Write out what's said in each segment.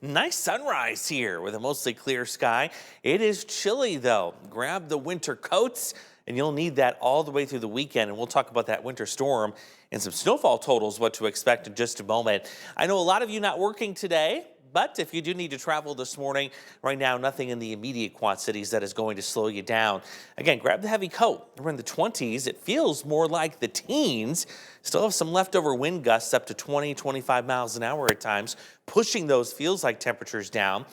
Nice sunrise here with a mostly clear sky. It is chilly though. Grab the winter coats and you'll need that all the way through the weekend. And we'll talk about that winter storm and some snowfall totals, what to expect in just a moment. I know a lot of you not working today, but if you do need to travel this morning, right now, nothing in the immediate Quad Cities that is going to slow you down. Again, grab the heavy coat. We're in the 20s. It feels more like the teens. Still have some leftover wind gusts up to 20, 25 miles an hour at times, pushing those feels like temperatures down.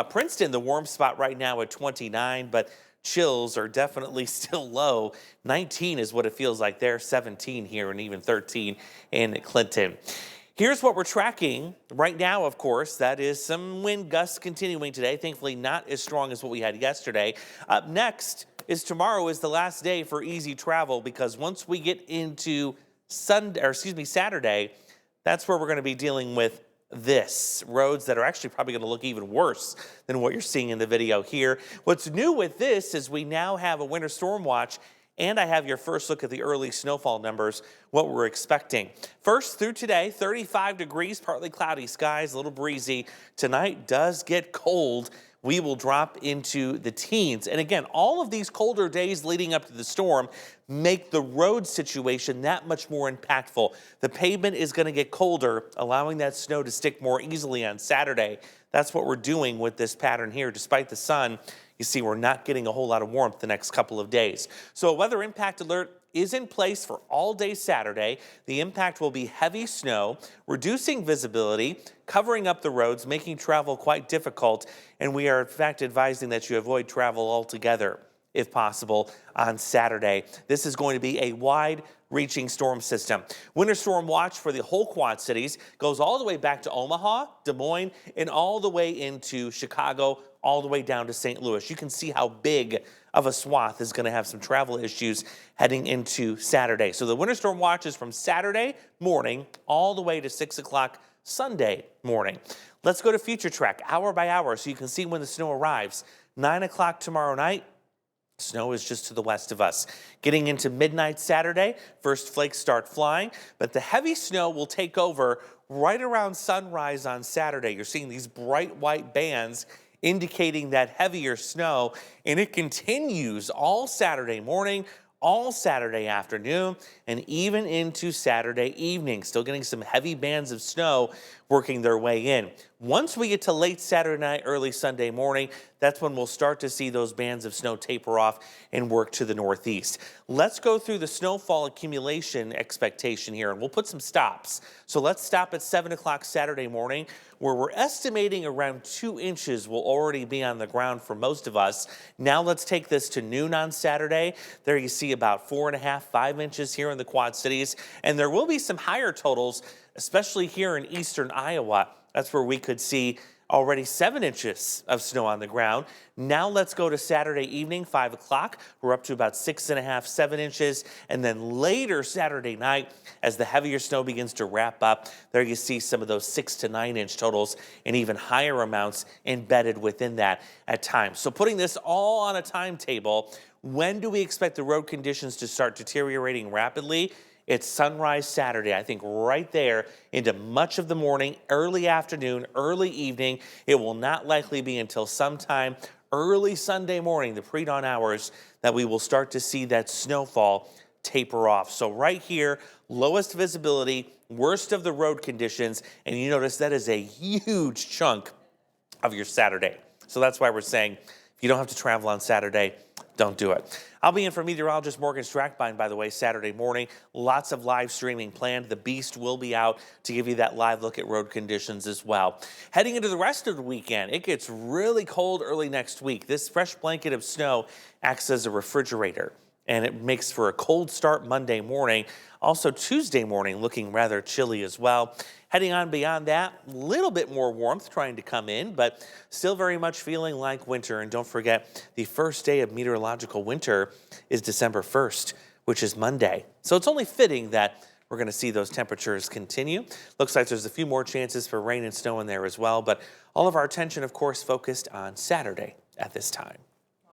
Princeton, the warm spot right now at 29, but chills are definitely still low. 19 is what it feels like there, 17 here, and even 13 in Clinton. Here's what we're tracking right now, of course. That is some wind gusts continuing today. Thankfully, not as strong as what we had yesterday. Up next is tomorrow is the last day for easy travel because once we get into Saturday, that's where we're going to be dealing with this. Roads that are actually probably going to look even worse than what you're seeing in the video here. What's new with this is we now have a winter storm watch. And I have your first look at the early snowfall numbers, what we're expecting. First through today, 35 degrees, partly cloudy skies, a little breezy. Tonight does get cold. We will drop into the teens. And again, all of these colder days leading up to the storm make the road situation that much more impactful. The pavement is going to get colder, allowing that snow to stick more easily on Saturday. That's what we're doing with this pattern here. Despite the sun, you see we're not getting a whole lot of warmth the next couple of days. So a weather impact alert is in place for all day Saturday. The impact will be heavy snow, reducing visibility, covering up the roads, making travel quite difficult. And we are in fact advising that you avoid travel altogether, if possible, on Saturday. This is going to be a wide-reaching storm system. Winter storm watch for the whole Quad Cities goes all the way back to Omaha, Des Moines, and all the way into Chicago, all the way down to St. Louis. You can see how big of a swath is going to have some travel issues heading into Saturday. So the winter storm watch is from Saturday morning all the way to 6 o'clock Sunday morning. Let's go to Future Track hour by hour so you can see when the snow arrives. 9 o'clock tomorrow night. Snow is just to the west of us. Getting into midnight Saturday, first flakes start flying, but the heavy snow will take over right around sunrise on Saturday. You're seeing these bright white bands indicating that heavier snow, and it continues all Saturday morning, all Saturday afternoon, and even into Saturday evening. Still getting some heavy bands of snow working their way in. Once we get to late Saturday night, early Sunday morning, that's when we'll start to see those bands of snow taper off and work to the northeast. Let's go through the snowfall accumulation expectation here, and we'll put some stops. So let's stop at 7 o'clock Saturday morning, where we're estimating around 2 inches will already be on the ground for most of us. Now let's take this to noon on Saturday. There you see about 4.5, 5 inches here in the Quad Cities, and there will be some higher totals, especially here in eastern Iowa. That's where we could see already 7 inches of snow on the ground. Now let's go to Saturday evening, 5 o'clock. We're up to about 6.5, 7 inches. And then later Saturday night, as the heavier snow begins to wrap up, there you see some of those 6 to 9 inch totals and even higher amounts embedded within that at times. So putting this all on a timetable, when do we expect the road conditions to start deteriorating rapidly? It's sunrise Saturday, I think right there into much of the morning, early afternoon, early evening. It will not likely be until sometime early Sunday morning, the pre-dawn hours, that we will start to see that snowfall taper off. So right here, lowest visibility, worst of the road conditions, and you notice that is a huge chunk of your Saturday. So that's why we're saying if you don't have to travel on Saturday, don't do it. I'll be in for meteorologist Morgan Strackbine, by the way, Saturday morning. Lots of live streaming planned. The Beast will be out to give you that live look at road conditions as well. Heading into the rest of the weekend, it gets really cold early next week. This fresh blanket of snow acts as a refrigerator, and it makes for a cold start Monday morning. Also Tuesday morning looking rather chilly as well. Heading on beyond that, a little bit more warmth trying to come in, but still very much feeling like winter. And don't forget, the first day of meteorological winter is December 1st, which is Monday. So it's only fitting that we're going to see those temperatures continue. Looks like there's a few more chances for rain and snow in there as well, but all of our attention, of course, focused on Saturday at this time.